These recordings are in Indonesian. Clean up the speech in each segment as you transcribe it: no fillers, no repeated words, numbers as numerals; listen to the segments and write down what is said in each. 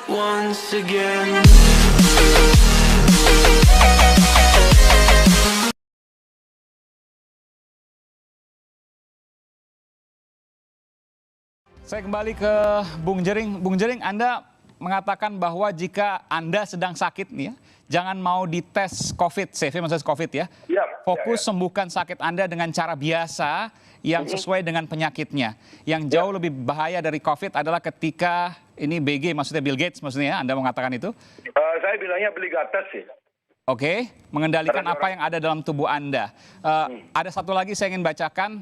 Once again. Saya kembali ke Bung Jering. Bung Jering, Anda mengatakan bahwa jika Anda sedang sakit nih ya, jangan mau dites COVID, CV maksudnya COVID ya. Fokus sembuhkan sakit Anda dengan cara biasa yang sesuai dengan penyakitnya. Yang jauh lebih bahaya dari COVID adalah ketika ini BG, maksudnya Bill Gates maksudnya ya, Anda mengatakan itu? Saya bilangnya beli gatas sih. Oke, mengendalikan apa yang ada dalam tubuh Anda. Ada satu lagi saya ingin bacakan.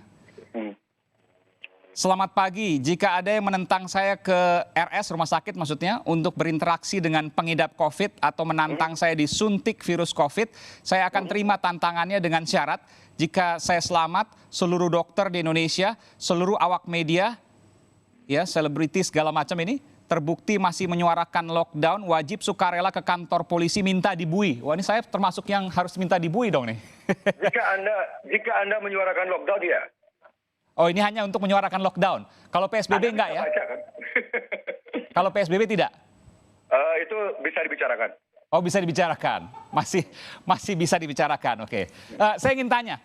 Selamat pagi, jika ada yang menentang saya ke RS, rumah sakit maksudnya, untuk berinteraksi dengan pengidap COVID atau menantang saya disuntik virus COVID, saya akan terima tantangannya dengan syarat, jika saya selamat, seluruh dokter di Indonesia, seluruh awak media, ya selebriti segala macam ini, terbukti masih menyuarakan lockdown, wajib sukarela ke kantor polisi minta dibui. Wah, ini saya termasuk yang harus minta dibui dong nih. Jika Anda menyuarakan lockdown, ya. Oh, ini hanya untuk menyuarakan lockdown. Kalau PSBB enggak ya? Baca, kan? Kalau PSBB tidak? Itu bisa dibicarakan. Oh, bisa dibicarakan. Masih bisa dibicarakan. Oke. Saya ingin tanya,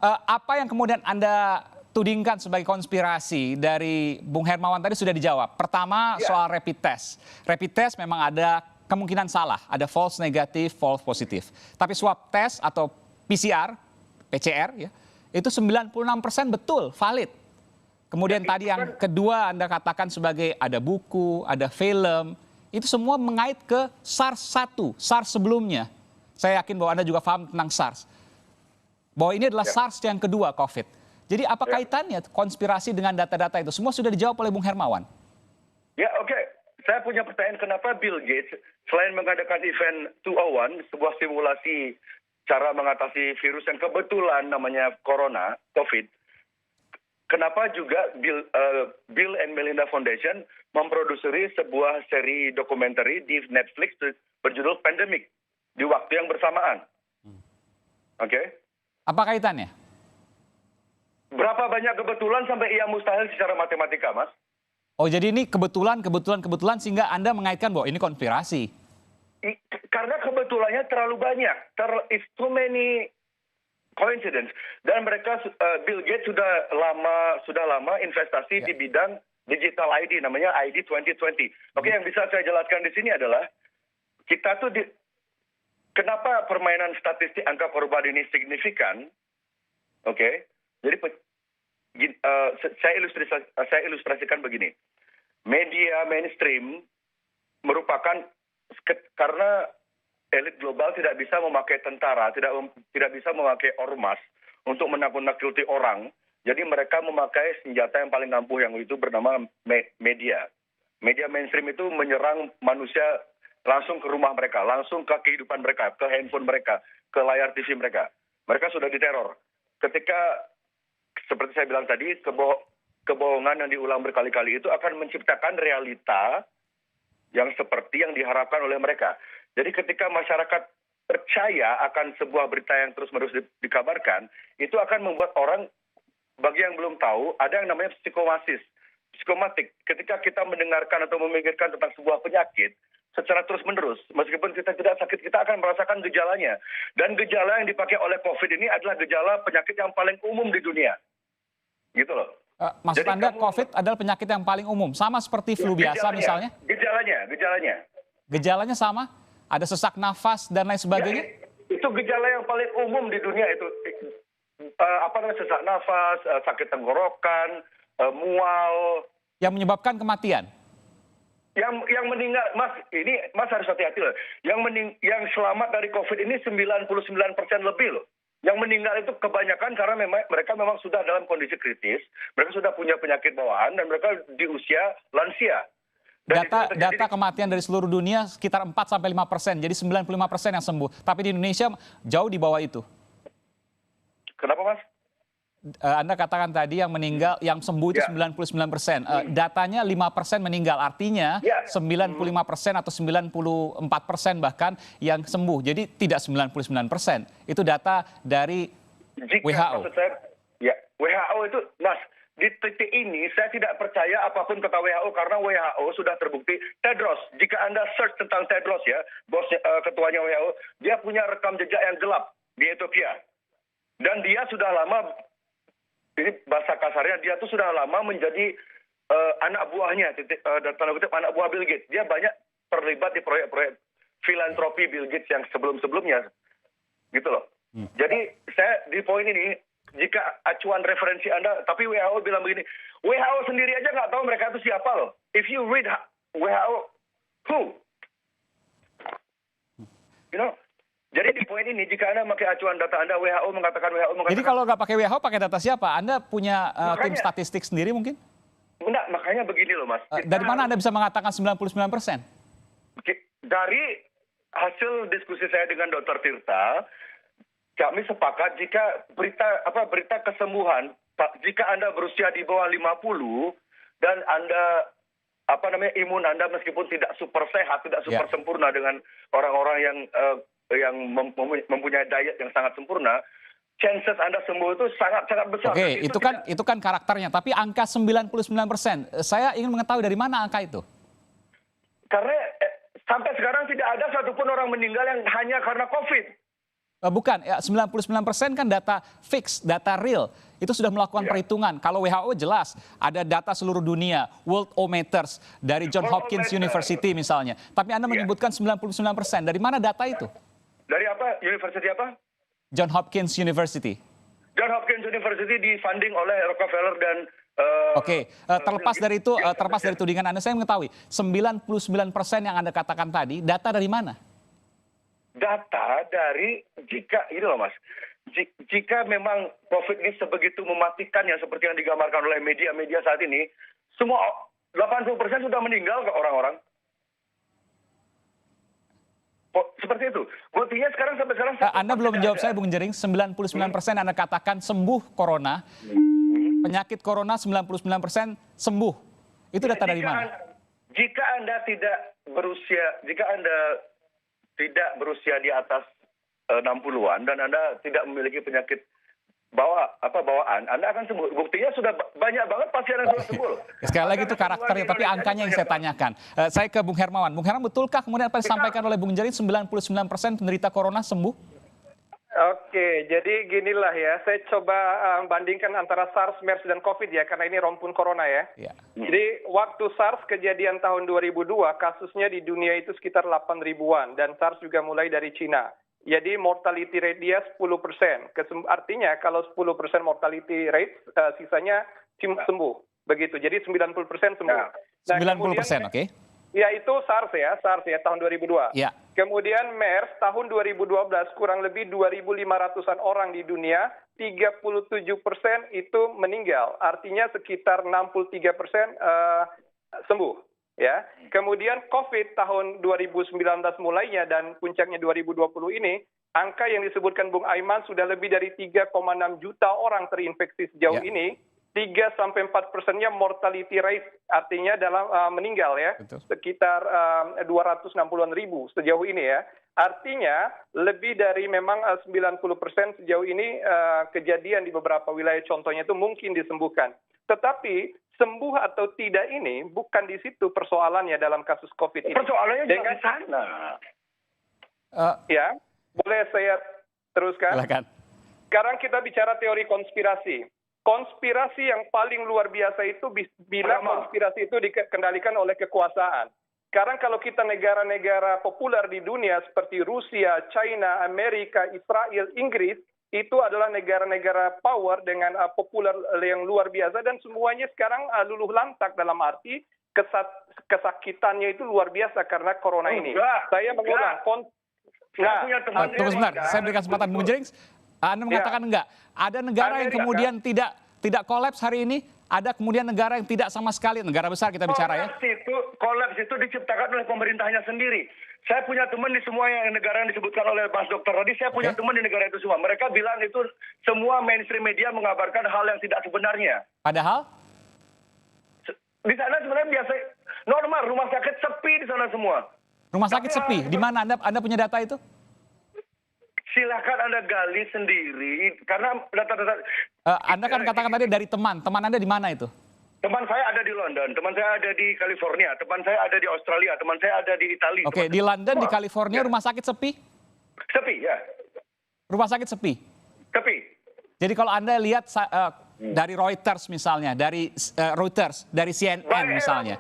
apa yang kemudian Anda tudingkan sebagai konspirasi dari Bung Hermawan tadi sudah dijawab. Pertama, soal rapid test. Rapid test memang ada kemungkinan salah. Ada false negatif, false positif. Tapi swab test atau PCR ya, itu 96% betul, valid. Kemudian tadi yang kedua Anda katakan sebagai ada buku, ada film, itu semua mengait ke SARS-1, SARS sebelumnya. Saya yakin bahwa Anda juga paham tentang SARS. Bahwa ini adalah SARS yang kedua, COVID. Jadi apa kaitannya konspirasi dengan data-data itu? Semua sudah dijawab oleh Bung Hermawan. Ya, oke. Saya punya pertanyaan, kenapa Bill Gates selain mengadakan event 201, sebuah simulasi cara mengatasi virus yang kebetulan namanya Corona, COVID, kenapa juga Bill and Melinda Foundation memproduksi sebuah seri dokumenter di Netflix berjudul Pandemic di waktu yang bersamaan? Oke? Apa kaitannya? Berapa banyak kebetulan sampai ia mustahil secara matematika, Mas? Oh, jadi ini kebetulan sehingga Anda mengaitkan bahwa ini konspirasi. Karena kebetulannya terlalu banyak, is too many coincidence. Dan mereka, Bill Gates sudah lama investasi di bidang digital ID, namanya ID 2020. Oke, yang bisa saya jelaskan di sini adalah kita tuh kenapa permainan statistik angka korban ini signifikan? Oke, jadi saya ilustrasikan begini. Media mainstream merupakan karena elit global tidak bisa memakai tentara, tidak bisa memakai ormas untuk menakut-nakuti orang. Jadi mereka memakai senjata yang paling ampuh yang itu bernama media. Media mainstream itu menyerang manusia langsung ke rumah mereka, langsung ke kehidupan mereka, ke handphone mereka, ke layar TV mereka. Mereka sudah diteror. Ketika, seperti saya bilang tadi, kebohongan yang diulang berkali-kali itu akan menciptakan realita yang seperti yang diharapkan oleh mereka. Jadi ketika masyarakat percaya akan sebuah berita yang terus-menerus dikabarkan, itu akan membuat orang, bagi yang belum tahu, ada yang namanya psikomatik. Ketika kita mendengarkan atau memikirkan tentang sebuah penyakit, secara terus-menerus, meskipun kita tidak sakit, kita akan merasakan gejalanya. Dan gejala yang dipakai oleh COVID ini adalah gejala penyakit yang paling umum di dunia. Gitu loh. Maksud Anda COVID adalah penyakit yang paling umum, sama seperti flu biasa misalnya? Gejalanya. Gejalanya sama? Ada sesak nafas dan lain sebagainya? Ya, itu gejala yang paling umum di dunia itu. Sesak nafas, sakit tenggorokan, mual. Yang menyebabkan kematian? Yang meninggal, Mas harus hati-hati loh. Yang selamat dari COVID ini 99% lebih loh. Yang meninggal itu kebanyakan karena mereka memang sudah dalam kondisi kritis, mereka sudah punya penyakit bawaan, dan mereka di usia lansia. Data kematian dari seluruh dunia sekitar 4-5%, jadi 95% yang sembuh. Tapi di Indonesia jauh di bawah itu. Kenapa, Mas? Anda katakan tadi yang meninggal, yang sembuh itu 99%. Datanya 5% meninggal, artinya 95% atau 94% bahkan yang sembuh. Jadi tidak 99%. Itu data dari WHO. Maksud saya, WHO itu, Mas, di titik ini saya tidak percaya apapun kata WHO karena WHO sudah terbukti. Tedros, jika Anda search tentang Tedros ya, bos ketuanya WHO, dia punya rekam jejak yang gelap di Ethiopia. Dan dia sudah lama, ini bahasa kasarnya, dia tuh sudah lama menjadi anak buahnya, tanda kutip anak buah Bill Gates. Dia banyak terlibat di proyek-proyek filantropi Bill Gates yang sebelum-sebelumnya. Gitu loh. Jadi saya di poin ini, jika acuan referensi Anda, tapi WHO bilang begini, WHO sendiri aja nggak tahu mereka itu siapa loh. If you read WHO, who? You know? Jadi di poin ini, jika Anda pakai acuan data Anda, WHO mengatakan. Jadi kalau nggak pakai WHO, pakai data siapa? Anda punya tim Makanya- statistik sendiri mungkin? Enggak, makanya begini loh Mas. Dari mana Anda bisa mengatakan 99%? Dari hasil diskusi saya dengan Dr. Tirta, kami sepakat jika berita kesembuhan, jika Anda berusia di bawah 50 dan Anda imun Anda meskipun tidak super sehat, tidak super sempurna dengan orang-orang yang mempunyai diet yang sangat sempurna, chances Anda sembuh itu sangat-sangat besar. Oke, itu kan karakternya, tapi angka 99%. Saya ingin mengetahui dari mana angka itu? Karena sampai sekarang tidak ada satupun orang meninggal yang hanya karena COVID. Bukan, ya 99% kan data fix, data real. Itu sudah melakukan perhitungan. Kalau WHO jelas, ada data seluruh dunia, Worldometers, dari John Hopkins University misalnya. Tapi Anda menyebutkan 99%. Dari mana data itu? Dari apa? University apa? John Hopkins University. John Hopkins University difunding oleh Rockefeller dan Oke, terlepas dari itu, terlepas dari tudingan Anda, saya mengetahui 99% yang Anda katakan tadi, data dari mana? Data dari ini loh Mas, jika memang COVID ini sebegitu mematikan yang seperti yang digambarkan oleh media-media saat ini, semua 80% sudah meninggal ke orang-orang. Seperti itu. Buktinya sekarang sampai sekarang. Anda belum menjawab saya, Bung Jering. 99% Anda katakan sembuh corona. Penyakit corona 99% sembuh. Itu data dari mana? Jika Anda tidak berusia di atas 60-an dan Anda tidak memiliki penyakit bawaan, Anda akan sembuh. Buktinya sudah banyak banget pasien yang sudah sembuh. Sekali lagi itu karakternya, tapi angkanya yang saya tanyakan. Saya ke Bung Hermawan. Bung Hermawan, betulkah kemudian apa yang disampaikan oleh Bung Jering 99% penderita corona sembuh? Oke, jadi ginilah ya, saya coba bandingkan antara SARS, MERS, dan COVID ya, karena ini rumpun corona ya. Ya. Jadi waktu SARS kejadian tahun 2002, kasusnya di dunia itu sekitar 8 ribuan, dan SARS juga mulai dari Cina. Jadi mortality rate dia 10%. Artinya kalau 10% mortality rate, sisanya sembuh. Begitu, jadi 90% sembuh. Ya. Nah, 90%, oke. Ya itu SARS ya tahun 2002. Ya. Kemudian MERS tahun 2012 kurang lebih 2.500-an orang di dunia, 37% itu meninggal. Artinya sekitar 63% sembuh. Ya. Kemudian COVID tahun 2019 mulainya dan puncaknya 2020 ini, angka yang disebutkan Bung Aiman sudah lebih dari 3,6 juta orang terinfeksi sejauh ini. 3-4%-nya mortality rate, artinya dalam meninggal ya. Betul. Sekitar 260-an ribu sejauh ini ya. Artinya lebih dari memang 90% sejauh ini kejadian di beberapa wilayah contohnya itu mungkin disembuhkan. Tetapi sembuh atau tidak ini bukan di situ persoalannya dalam kasus COVID ini. Persoalannya juga di sana. Ya, boleh saya teruskan? Silakan. Sekarang kita bicara teori konspirasi. Konspirasi yang paling luar biasa itu bila konspirasi itu dikendalikan oleh kekuasaan. Sekarang kalau kita negara-negara populer di dunia seperti Rusia, China, Amerika, Israel, Inggris, itu adalah negara-negara power dengan populer yang luar biasa dan semuanya sekarang luluh lantak dalam arti kesakitannya itu luar biasa karena corona ini. Saya mengulang. Tunggu sebentar, saya berikan kesempatan Bung Jering. Anda mengatakan enggak. Ada negara yang kemudian tidak kolaps hari ini, ada kemudian negara yang tidak sama sekali, negara besar kita bicara ya. Kolaps itu diciptakan oleh pemerintahnya sendiri. Saya punya teman di semua yang negara yang disebutkan oleh Mas Dokter tadi, saya punya teman di negara itu semua. Mereka bilang itu semua mainstream media mengabarkan hal yang tidak sebenarnya. Padahal? Di sana sebenarnya biasa, normal, rumah sakit sepi di sana semua. Rumah sakit sepi, di mana Anda punya data itu? Silakan Anda gali sendiri karena data-data Anda kan katakan tadi dari teman Anda di mana itu? teman saya ada di London, teman saya ada di California, teman saya ada di Australia, teman saya ada di Italia. Oke, di London, di California Ya. rumah sakit sepi? Sepi ya, Rumah sakit sepi. sepi. Jadi kalau Anda lihat dari Reuters misalnya, dari Reuters, dari CNN misalnya,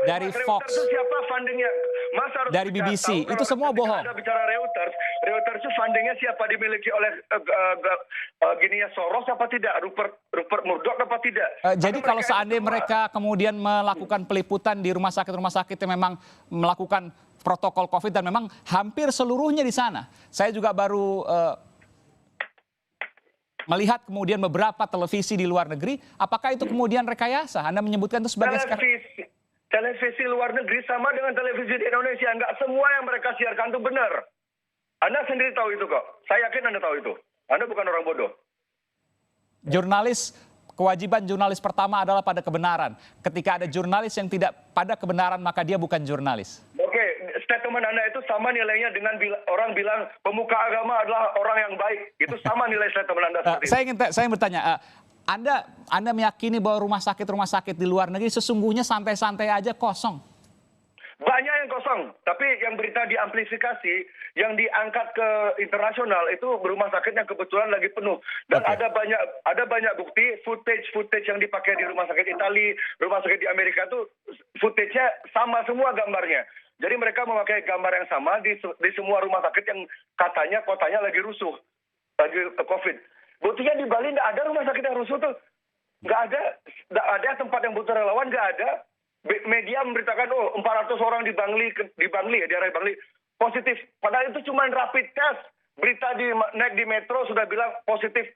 dari Fox, Reuters itu siapa fundingnya? Mas harus dari bicara, BBC, tahu itu kalau semua ketika bohong. Anda bicara Reuters itu fundingnya siapa, dimiliki oleh gininya Soros apa tidak, Rupert Murdoch apa tidak? Jadi Karena kalau mereka seandainya itu semua- mereka kemudian melakukan peliputan di rumah sakit yang memang melakukan protokol COVID dan memang hampir seluruhnya di sana. Saya juga baru melihat kemudian beberapa televisi di luar negeri, apakah itu kemudian rekayasa? Anda menyebutkan itu sebagai televisi luar negeri sama dengan televisi di Indonesia. Nggak semua yang mereka siarkan itu benar. Anda sendiri tahu itu kok. Saya yakin Anda tahu itu. Anda bukan orang bodoh. Kewajiban jurnalis pertama adalah pada kebenaran. Ketika ada jurnalis yang tidak pada kebenaran, maka dia bukan jurnalis. Oke, statement Anda itu sama nilainya dengan orang bilang pemuka agama adalah orang yang baik. Itu sama nilai statement Anda seperti itu. Saya bertanya, Anda meyakini bahwa rumah sakit di luar negeri sesungguhnya santai-santai aja kosong? Banyak yang kosong, tapi yang berita diamplifikasi, yang diangkat ke internasional itu rumah sakit yang kebetulan lagi penuh. Dan Oke. ada banyak bukti footage yang dipakai di rumah sakit Italia, rumah sakit di Amerika itu footage-nya sama semua gambarnya. Jadi mereka memakai gambar yang sama di semua rumah sakit yang katanya kotanya lagi rusuh, lagi COVID. Buktinya di Bali nggak ada rumah sakit yang rusuh tuh. Nggak ada tempat yang butuh relawan, nggak ada. Media memberitakan, 400 orang di Bangli ya, di area Bangli, positif. Padahal itu cuma rapid test. Berita naik di metro sudah bilang positif.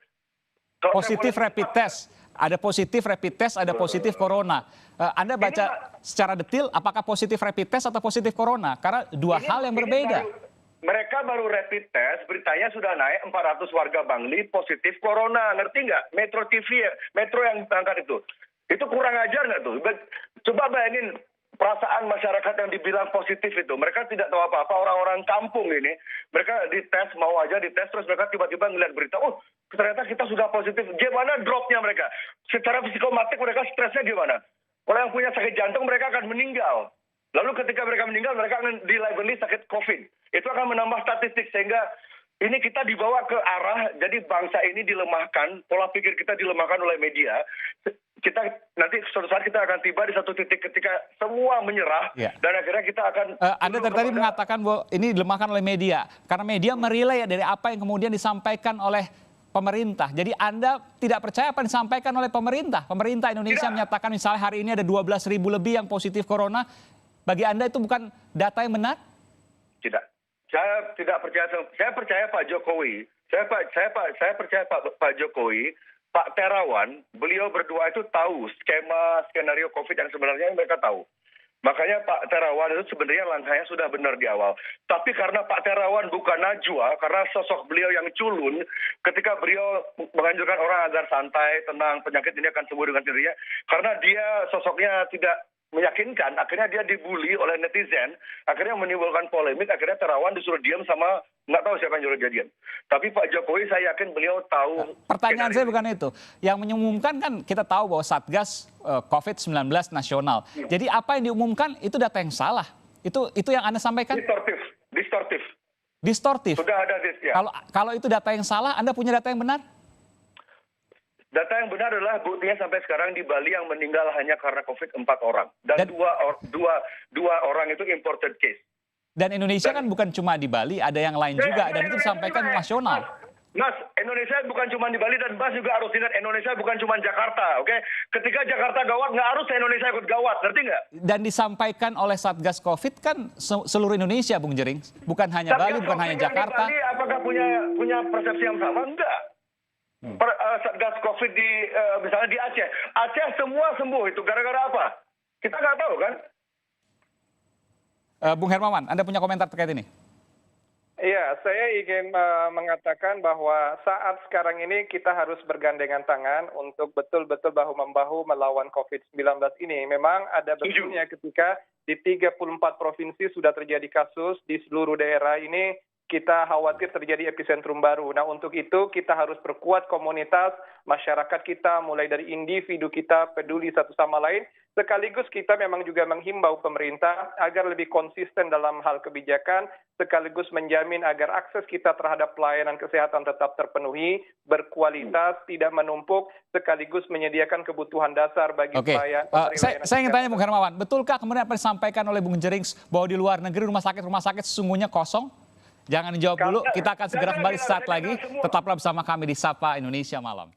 Positif rapid test. Ada positif rapid test, ada positif corona. Anda baca secara detail apakah positif rapid test atau positif corona? Karena dua hal yang berbeda. Mereka baru rapid test, beritanya sudah naik 400 warga Bangli positif corona. Ngerti nggak? Metro TV, Metro yang angkat itu. Itu kurang ajar nggak tuh? Coba bayangin perasaan masyarakat yang dibilang positif itu. Mereka tidak tahu apa-apa, orang-orang kampung ini. Mereka dites, mau aja dites, terus mereka tiba-tiba ngeliat berita, ternyata kita sudah positif. Gimana dropnya mereka? Secara psikomatik mereka stresnya gimana? Kalau yang punya sakit jantung mereka akan meninggal. Lalu ketika mereka meninggal, mereka akan dilabeli sakit COVID. Itu akan menambah statistik sehingga ini kita dibawa ke arah, jadi bangsa ini dilemahkan, pola pikir kita dilemahkan oleh media. Kita nanti suatu saat kita akan tiba di satu titik ketika semua menyerah, dan akhirnya kita akan... Anda tadi mengatakan bahwa ini dilemahkan oleh media, karena media merilai dari apa yang kemudian disampaikan oleh pemerintah. Jadi Anda tidak percaya apa yang disampaikan oleh pemerintah. Pemerintah Indonesia menyatakan misalnya hari ini ada 12.000 lebih yang positif corona. Bagi Anda itu bukan data yang benar? Tidak. Saya tidak percaya. Saya percaya Pak Jokowi. Saya percaya Pak Jokowi, Pak Terawan, beliau berdua itu tahu skenario COVID yang sebenarnya mereka tahu. Makanya Pak Terawan itu sebenarnya langkahnya sudah benar di awal. Tapi karena Pak Terawan bukan najwa, karena sosok beliau yang culun, ketika beliau menganjurkan orang agar santai, tenang, penyakit ini akan sembuh dengan sendirinya, karena dia sosoknya tidak meyakinkan, akhirnya dia dibully oleh netizen, akhirnya menimbulkan polemik, akhirnya Terawan disuruh diam sama nggak tahu siapa yang nyuruh dia diam. Tapi Pak Jokowi saya yakin beliau tahu. Pertanyaan saya bukan itu. Yang mengumumkan kan kita tahu bahwa Satgas COVID-19 nasional. Jadi apa yang diumumkan itu data yang salah. Itu yang Anda sampaikan? Distortif. Sudah ada ya. Kalau itu data yang salah, Anda punya data yang benar? Data yang benar adalah buktinya sampai sekarang di Bali yang meninggal hanya karena COVID 4 orang. Dan dua orang itu imported case. Dan Indonesia kan bukan cuma di Bali, ada yang lain juga. Dan itu disampaikan nasional. Mas, Indonesia bukan cuma di Bali dan Mas juga harus ingat Indonesia bukan cuma Jakarta, oke? Ketika Jakarta gawat, nggak harus Indonesia ikut gawat, ngerti nggak? Dan disampaikan oleh Satgas COVID kan seluruh Indonesia, Bung Jering. Bukan hanya Bali, bukan hanya Jakarta. Di Bali apakah punya persepsi yang sama? Enggak. Satgas COVID misalnya di Aceh. Aceh semua sembuh itu gara-gara apa? Kita nggak tahu kan? Bung Hermawan, Anda punya komentar terkait ini? Iya, saya ingin mengatakan bahwa saat sekarang ini kita harus bergandengan tangan untuk betul-betul bahu-membahu melawan COVID-19 ini. Memang ada betulnya ketika di 34 provinsi sudah terjadi kasus di seluruh daerah ini, kita khawatir terjadi epicentrum baru. Nah, untuk itu kita harus perkuat komunitas masyarakat kita, mulai dari individu kita peduli satu sama lain. Sekaligus kita memang juga menghimbau pemerintah agar lebih konsisten dalam hal kebijakan, sekaligus menjamin agar akses kita terhadap pelayanan kesehatan tetap terpenuhi, berkualitas, tidak menumpuk, sekaligus menyediakan kebutuhan dasar bagi pelayan. Saya ingin tanya Bung Hermawan, betulkah kemudian apa yang disampaikan oleh Bung Jerings bahwa di luar negeri rumah sakit sesungguhnya kosong? Jangan dijawab dulu, kita akan segera kembali sesaat lagi. Tetaplah bersama kami di Sapa Indonesia Malam.